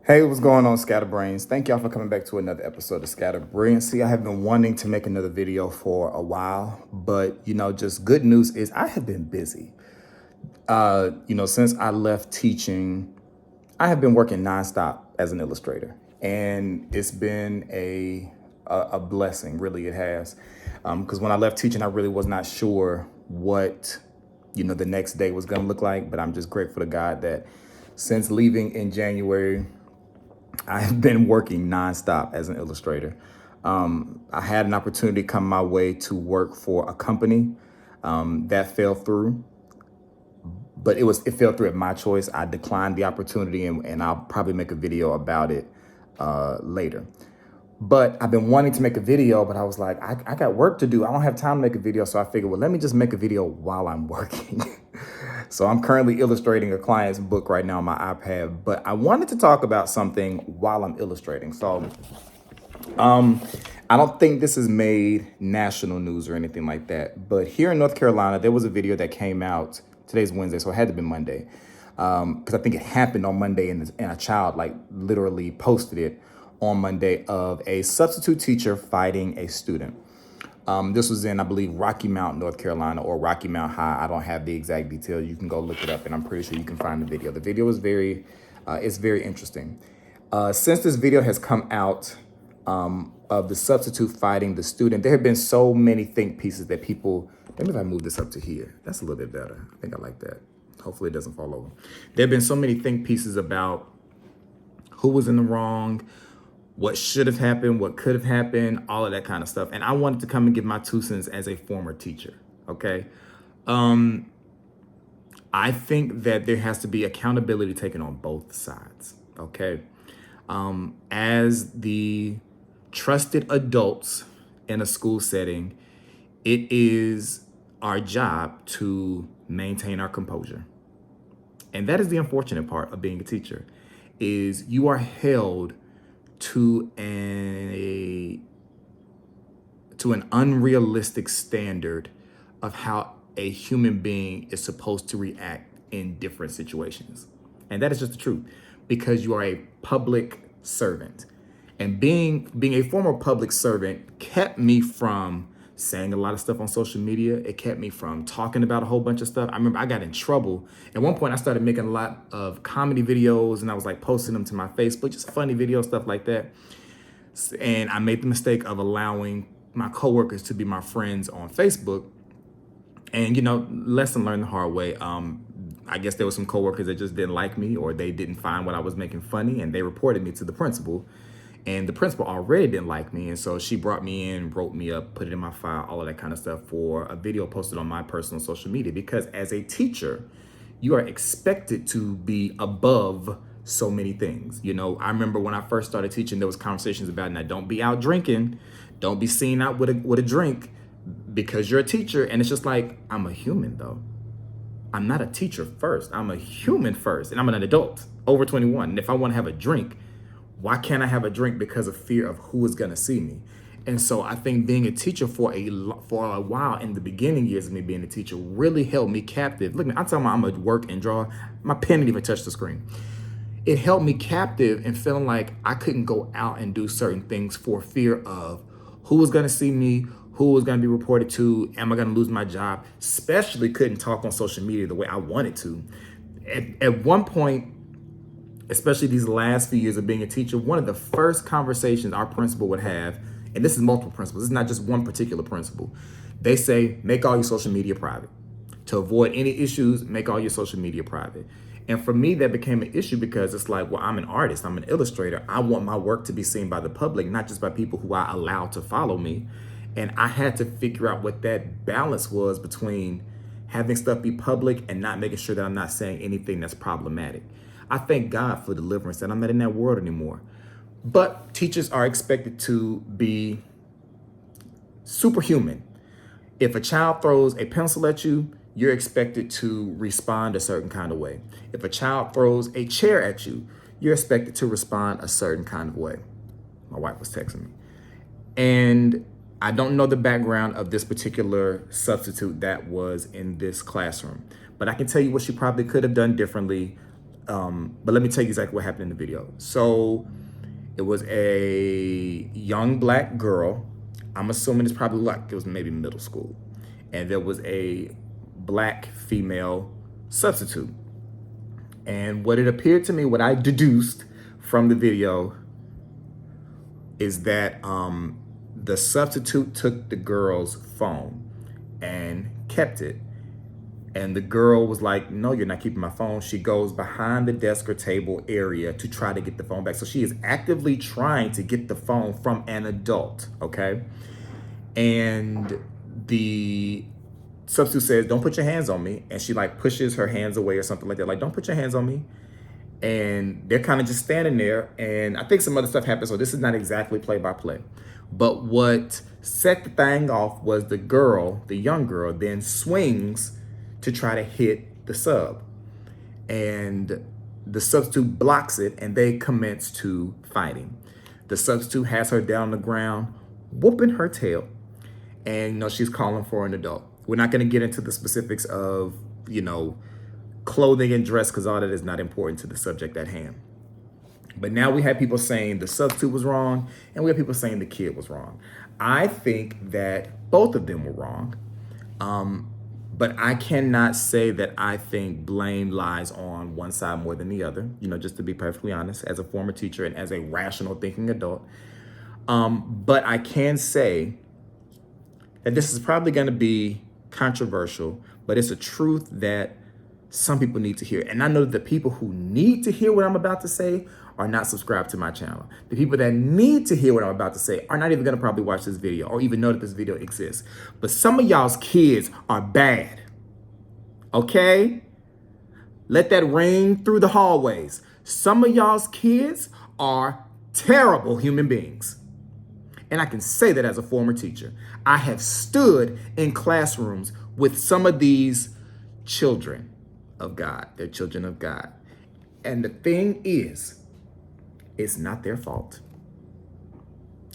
Hey, what's going on, Scatterbrains? Thank y'all for coming back to another episode of Scatterbrilliancy. I have been wanting to make another video for a while, but just good news is I have been busy. Since I left teaching, I have been working nonstop as an illustrator, and it's been a blessing. Really, it has. Because when I left teaching, I really was not sure what the next day was going to look like. But I'm just grateful to God that since leaving in January, I've been working nonstop as an illustrator. I had an opportunity come my way to work for a company that fell through, but it fell through at my choice. I declined the opportunity, and I'll probably make a video about it later. But I've been wanting to make a video, but I was like, I got work to do. I don't have time to make a video. So I figured, well, let me just make a video while I'm working. So I'm currently illustrating a client's book right now on my iPad, but I wanted to talk about something while I'm illustrating. So I don't think this has made national news or anything like that, but here in North Carolina, there was a video that came out. Today's Wednesday, so it had to be Monday, because I think it happened on Monday, and a child like literally posted it on Monday of a substitute teacher fighting a student. This was in, I believe, Rocky Mount, North Carolina, or Rocky Mount High. I don't have the exact details. You can go look it up, and I'm pretty sure you can find the video. The video is it's very interesting. Since this video has come out of the substitute fighting the student, there have been so many think pieces that people. Maybe if I move this up to here, that's a little bit better. I think I like that. Hopefully, it doesn't fall over. There have been so many think pieces about who was in the wrong, what should have happened, what could have happened, all of that kind of stuff. And I wanted to come and give my 2 cents as a former teacher, okay? I think that there has to be accountability taken on both sides, okay? As the trusted adults in a school setting, it is our job to maintain our composure. And that is the unfortunate part of being a teacher, is you are held to an unrealistic standard of how a human being is supposed to react in different situations. And that is just the truth, because you are a public servant. And being a former public servant kept me from saying a lot of stuff on social media. It kept me from talking about a whole bunch of stuff. I remember I got in trouble. At one point, I started making a lot of comedy videos, and I was like posting them to my Facebook, just funny video stuff like that. And I made the mistake of allowing my coworkers to be my friends on Facebook. And, lesson learned the hard way. I guess there were some coworkers that just didn't like me, or they didn't find what I was making funny, and they reported me to the principal. And the principal already didn't like me. And so she brought me in, wrote me up, put it in my file, all of that kind of stuff for a video posted on my personal social media. Because as a teacher, you are expected to be above so many things. I remember when I first started teaching, there was conversations about, now don't be out drinking, don't be seen out with a drink, because you're a teacher. And it's just like, I'm a human though. I'm not a teacher first. I'm a human first, and I'm an adult over 21. And if I want to have a drink, why can't I have a drink because of fear of who is going to see me? And so I think being a teacher for a while in the beginning years of me being a teacher really held me captive. Look, I'm talking about I'm gonna work and draw. My pen didn't even touch the screen. It held me captive and feeling like I couldn't go out and do certain things for fear of who was going to see me, who was going to be reported to, am I going to lose my job? Especially couldn't talk on social media the way I wanted to. At one point, especially these last few years of being a teacher, one of the first conversations our principal would have, and this is multiple principals, this is not just one particular principal, they say, make all your social media private. To avoid any issues, make all your social media private. And for me, that became an issue because it's like, well, I'm an artist, I'm an illustrator. I want my work to be seen by the public, not just by people who I allow to follow me. And I had to figure out what that balance was between having stuff be public and not making sure that I'm not saying anything that's problematic. I thank God for deliverance that I'm not in that world anymore. But teachers are expected to be superhuman. If a child throws a pencil at you, you're expected to respond a certain kind of way. If a child throws a chair at you, you're expected to respond a certain kind of way. My wife was texting me. And I don't know the background of this particular substitute that was in this classroom, but I can tell you what she probably could have done differently But let me tell you exactly what happened in the video. So it was a young black girl. I'm assuming it's probably like it was maybe middle school. And there was a black female substitute. And what it appeared to me, what I deduced from the video is that the substitute took the girl's phone and kept it. And the girl was like, no, you're not keeping my phone. She goes behind the desk or table area to try to get the phone back. So she is actively trying to get the phone from an adult, okay? And the substitute says, don't put your hands on me. And she like pushes her hands away or something like that. Like, don't put your hands on me. And they're kind of just standing there. And I think some other stuff happened. So this is not exactly play by play. But what set the thing off was the girl, the young girl, then swings to try to hit the sub. And the substitute blocks it and they commence to fighting. The substitute has her down on the ground, whooping her tail. And, she's calling for an adult. We're not going to get into the specifics of, clothing and dress because all that is not important to the subject at hand. But now we have people saying the substitute was wrong and we have people saying the kid was wrong. I think that both of them were wrong. But I cannot say that I think blame lies on one side more than the other, just to be perfectly honest, as a former teacher and as a rational thinking adult. But I can say that this is probably going to be controversial, but it's a truth that some people need to hear. And I know that the people who need to hear what I'm about to say are not subscribed to my channel. The people that need to hear what I'm about to say are not even going to probably watch this video or even know that this video exists. But some of y'all's kids are bad. Okay? Let that ring through the hallways. Some of y'all's kids are terrible human beings. And I can say that as a former teacher. I have stood in classrooms with some of these children of God. They're children of God. And the thing is, it's not their fault.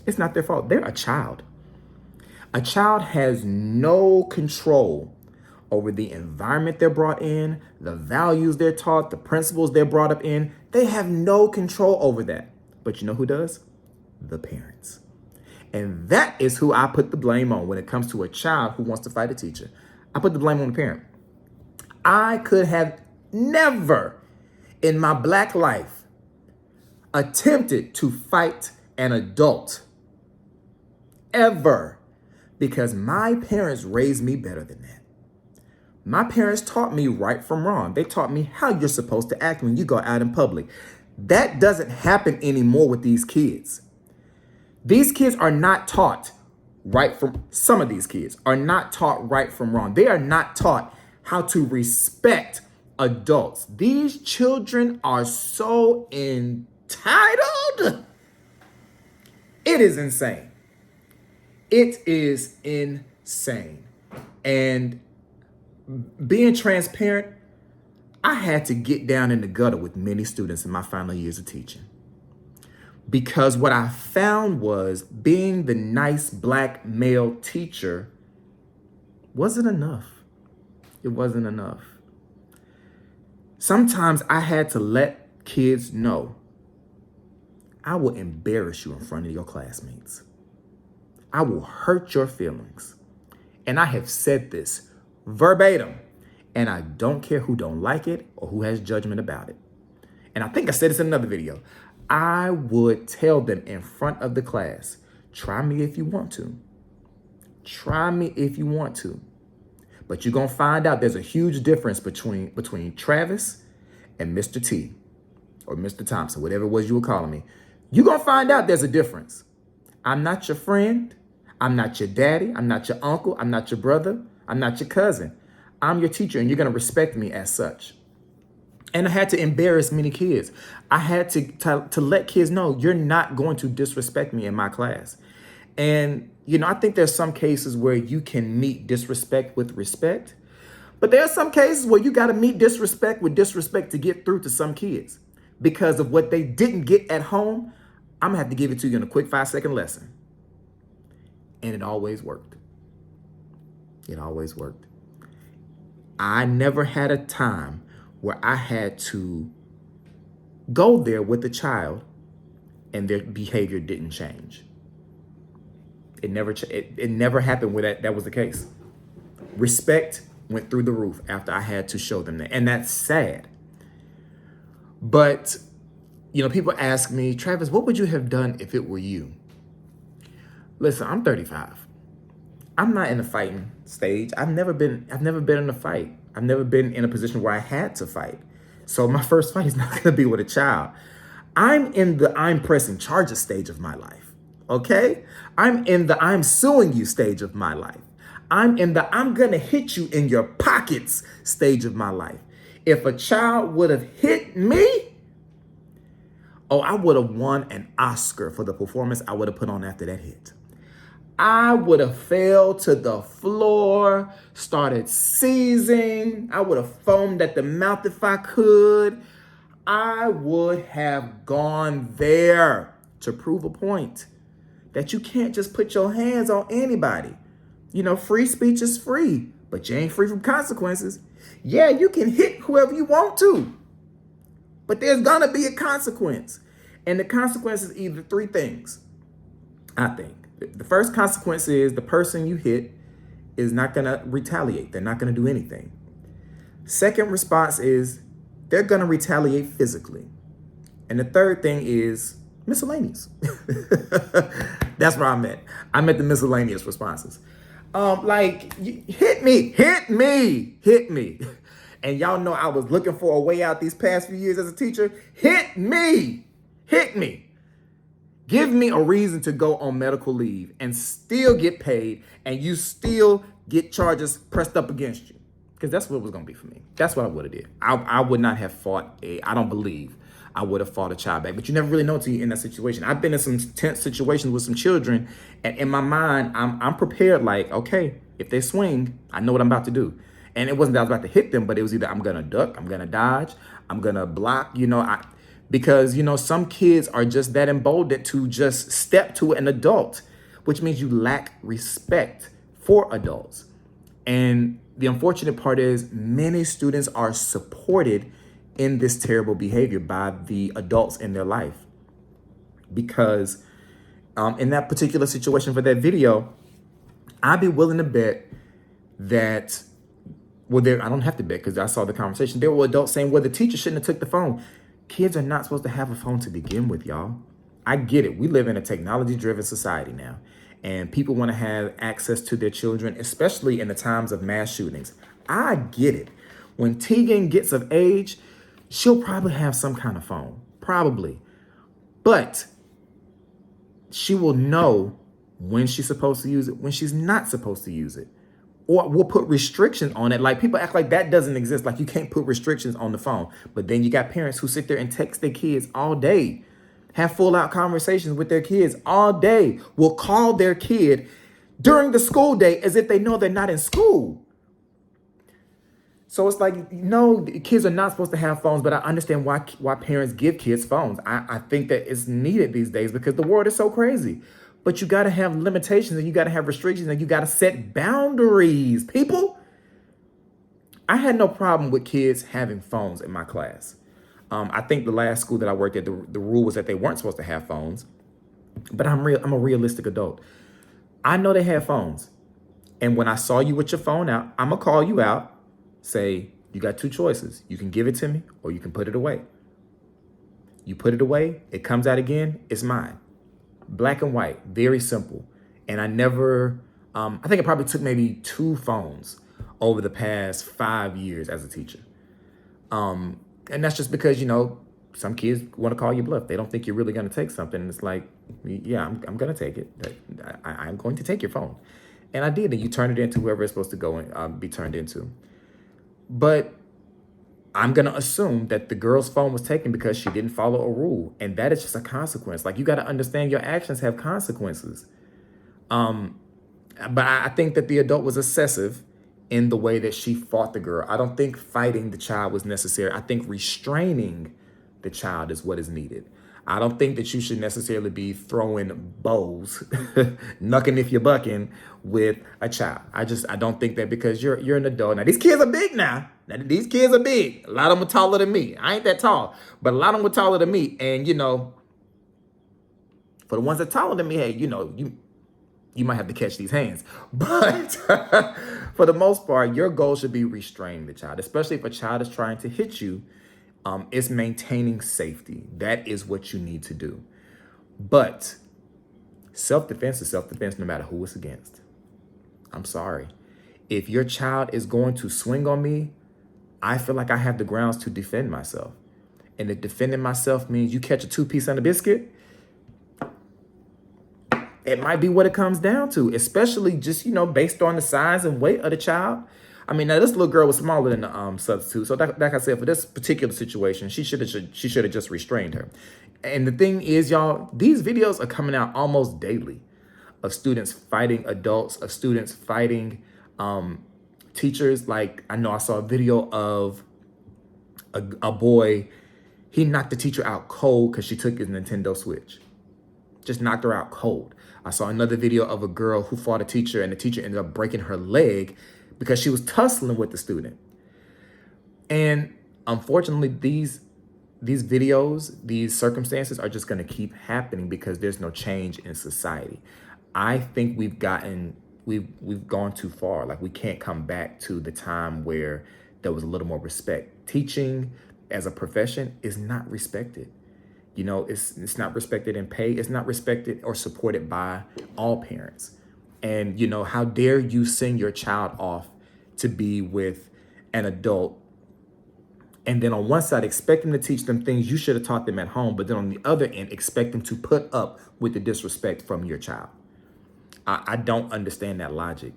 It's not their fault. They're a child. A child has no control over the environment they're brought in, the values they're taught, the principles they're brought up in. They have no control over that. But you know who does? The parents. And that is who I put the blame on when it comes to a child who wants to fight a teacher. I put the blame on the parent. I could have never in my black life attempted to fight an adult ever because my parents raised me better than that. My parents taught me right from wrong. They taught me how you're supposed to act when you go out in public. That doesn't happen anymore with these kids. These kids are not taught some of these kids are not taught right from wrong. They are not taught how to respect adults. These children are so entitled. It is insane. It is insane. And being transparent, I had to get down in the gutter with many students in my final years of teaching. Because what I found was being the nice black male teacher wasn't enough. It wasn't enough. Sometimes I had to let kids know I will embarrass you in front of your classmates. I will hurt your feelings. And I have said this verbatim, and I don't care who don't like it or who has judgment about it. And I think I said this in another video. I would tell them in front of the class, try me if you want to. Try me if you want to. But you're going to find out there's a huge difference between Travis and Mr. T or Mr. Thompson, whatever it was you were calling me. You're going to find out there's a difference. I'm not your friend. I'm not your daddy. I'm not your uncle. I'm not your brother. I'm not your cousin. I'm your teacher, and you're going to respect me as such. And I had to embarrass many kids. I had to let kids know you're not going to disrespect me in my class. And, I think there's some cases where you can meet disrespect with respect. But there are some cases where you got to meet disrespect with disrespect to get through to some kids. Because of what they didn't get at home, I'm going to have to give it to you in a quick 5-second lesson. And it always worked. It always worked. I never had a time where I had to go there with the child and their behavior didn't change. It never happened where that was the case. Respect went through the roof after I had to show them that. And that's sad. But, people ask me, Travis, what would you have done if it were you? Listen, I'm 35. I'm not in a fighting stage. I've never been in a fight. I've never been in a position where I had to fight. So my first fight is not going to be with a child. I'm in the I'm pressing charges stage of my life. Okay? I'm in the I'm suing you stage of my life. I'm in the I'm going to hit you in your pockets stage of my life. If a child would have hit me, I would have won an Oscar for the performance I would have put on after that hit. I would have fell to the floor, started seizing. I would have foamed at the mouth if I could. I would have gone there to prove a point that you can't just put your hands on anybody. Free speech is free, but you ain't free from consequences. Yeah, you can hit whoever you want to, but there's gonna be a consequence. And the consequence is either three things, I think. The first consequence is the person you hit is not gonna retaliate. They're not gonna do anything. Second response is they're gonna retaliate physically. And the third thing is miscellaneous. That's where I'm at. I'm at the miscellaneous responses. Hit me. And y'all know I was looking for a way out these past few years as a teacher. Hit me. Give me a reason to go on medical leave and still get paid, and you still get charges pressed up against you. Because that's what it was going to be for me. That's what I would have did. I would not have fought I don't believe I would have fought a child back. But you never really know until you're in that situation. I've been in some tense situations with some children, and in my mind, I'm prepared like, okay, if they swing, I know what I'm about to do. And it wasn't that I was about to hit them, but it was either I'm going to duck, I'm going to dodge, I'm going to block, because, some kids are just that emboldened to just step to an adult, which means you lack respect for adults. And the unfortunate part is many students are supported in this terrible behavior by the adults in their life. Because in that particular situation for that video, I'd be willing to bet that, I don't have to bet because I saw the conversation. There were adults saying, the teacher shouldn't have took the phone. Kids are not supposed to have a phone to begin with, y'all. I get it. We live in a technology-driven society now, and people want to have access to their children, especially in the times of mass shootings. I get it. When Tegan gets of age, she'll probably have some kind of phone, probably. But she will know when she's supposed to use it, when she's not supposed to use it. Or we'll put restrictions on it. Like, people act like that doesn't exist. Like, you can't put restrictions on the phone. But then you got parents who sit there and text their kids all day, have full out conversations with their kids all day, will call their kid during the school day as if they know they're not in school. So it's like, no, kids are not supposed to have phones, but I understand why parents give kids phones. I think that it's needed these days because the world is so crazy. But you got to have limitations, and you got to have restrictions, and you got to set boundaries, people. I had no problem with kids having phones in my class. I think the last school that I worked at, the rule was that they weren't supposed to have phones. But I'm a realistic adult. I know they have phones. And when I saw you with your phone out, I'm going to call you out, say, you got two choices. You can give it to me or you can put it away. You put it away, it comes out again, it's mine. Black and white, very simple. And I never, I think it probably took maybe 2 phones over the past 5 years as a teacher. And that's just because, some kids want to call you bluff. They don't think you're really going to take something. And it's like, yeah, I'm going to take it. I'm going to take your phone. And I did. And you turn it into whoever it's supposed to go and be turned into. But I'm going to assume that the girl's phone was taken because she didn't follow a rule. And that is just a consequence. Like, you got to understand your actions have consequences. But I think that the adult was excessive in the way that she fought the girl. I don't think fighting the child was necessary. I think restraining the child is what is needed. I don't think that you should necessarily be throwing bows, knucking if you're bucking with a child. I don't think that, because you're an adult. Now these kids are big now. Now these kids are big. A lot of them are taller than me. I ain't that tall, but a lot of them were taller than me. And for the ones that are taller than me, hey, you might have to catch these hands. But for the most part, your goal should be restraining the child, especially if a child is trying to hit you. It's maintaining safety. That is what you need to do. But self-defense is self-defense no matter who it's against. I'm sorry. If your child is going to swing on me, I feel like I have the grounds to defend myself. And if defending myself means you catch a 2-piece on a biscuit, it might be what it comes down to, especially just, based on the size and weight of the child. I mean, now this little girl was smaller than the substitute. So like I said, for this particular situation, she should have just restrained her. And the thing is, y'all, these videos are coming out almost daily of students fighting adults, of students fighting teachers. Like, I know I saw a video of a boy, he knocked the teacher out cold because she took his Nintendo Switch. Just knocked her out cold. I saw another video of a girl who fought a teacher, and the teacher ended up breaking her leg because she was tussling with the student. And unfortunately, these videos, these circumstances are just going to keep happening because there's no change in society. I think we've gone too far. Like, we can't come back to the time where there was a little more respect. Teaching as a profession is not respected. It's not respected in pay. It's not respected or supported by all parents. And, how dare you send your child off to be with an adult, and then on one side expect them to teach them things you should have taught them at home, but then on the other end expect them to put up with the disrespect from your child. I don't understand that logic.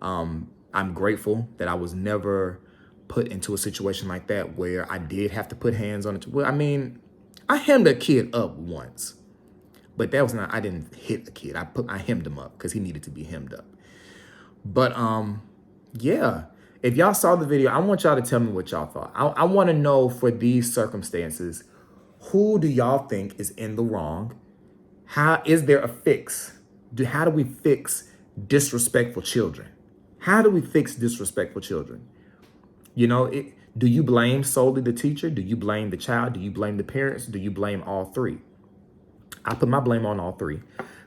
I'm grateful that I was never put into a situation like that where I did have to put hands on it. Well, I mean, I hemmed a kid up once. But that was not, I didn't hit the kid. I hemmed him up because he needed to be hemmed up. But yeah, if y'all saw the video, I want y'all to tell me what y'all thought. I want to know, for these circumstances, who do y'all think is in the wrong? How is there a fix? How do we fix disrespectful children? How do we fix disrespectful children? Do you blame solely the teacher? Do you blame the child? Do you blame the parents? Do you blame all three? I put my blame on all three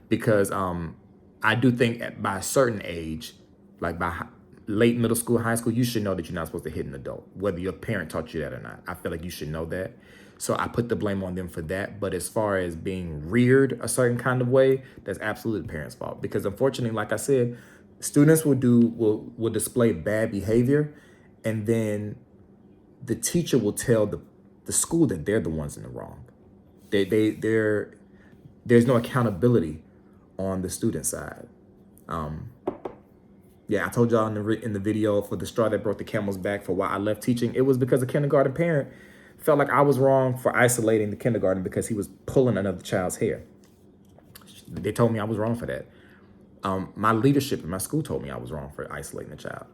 because I do think by a certain age, like by late middle school, high school, you should know that you're not supposed to hit an adult, whether your parent taught you that or not. I feel like you should know that. So I put the blame on them for that. But as far as being reared a certain kind of way, that's absolutely the parents' fault. Because unfortunately, like I said, students will display bad behavior, and then the teacher will tell the school that they're the ones in the wrong. There's no accountability on the student side. Yeah, I told y'all in the video for the straw that broke the camel's back for why I left teaching. It was because a kindergarten parent felt like I was wrong for isolating the kindergarten because he was pulling another child's hair. They told me I was wrong for that. My leadership in my school told me I was wrong for isolating the child.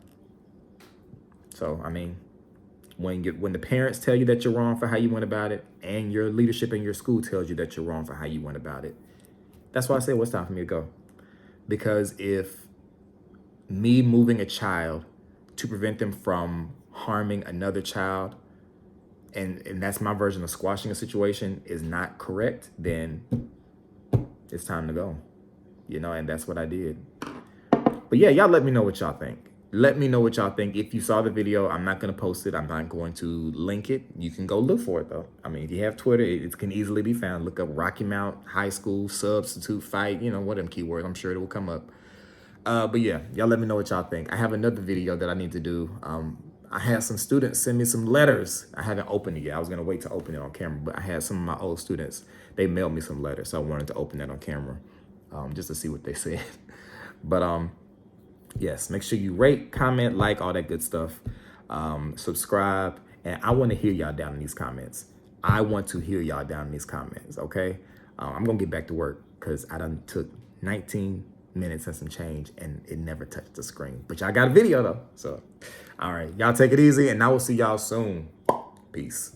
So, I mean, when the parents tell you that you're wrong for how you went about it, and your leadership in your school tells you that you're wrong for how you went about it, that's why I say, well, it's time for me to go. Because if me moving a child to prevent them from harming another child, and that's my version of squashing a situation, is not correct, then it's time to go. And that's what I did. But yeah, y'all let me know what y'all think. Let me know what y'all think. If you saw the video, I'm not going to post it. I'm not going to link it. You can go look for it, though. I mean, if you have Twitter, it can easily be found. Look up Rocky Mount High School substitute fight, what them keywords. I'm sure it will come up. But yeah, y'all let me know what y'all think. I have another video that I need to do. I had some students send me some letters. I haven't opened it yet. I was going to wait to open it on camera, but I had some of my old students. They mailed me some letters, so I wanted to open that on camera just to see what they said. But yes, make sure you rate, comment, like, all that good stuff. Subscribe. And I want to hear y'all down in these comments. I want to hear y'all down in these comments, okay? I'm going to get back to work because I done took 19 minutes and some change and it never touched the screen. But y'all got a video, though. So, all right. Y'all take it easy, and I will see y'all soon. Peace.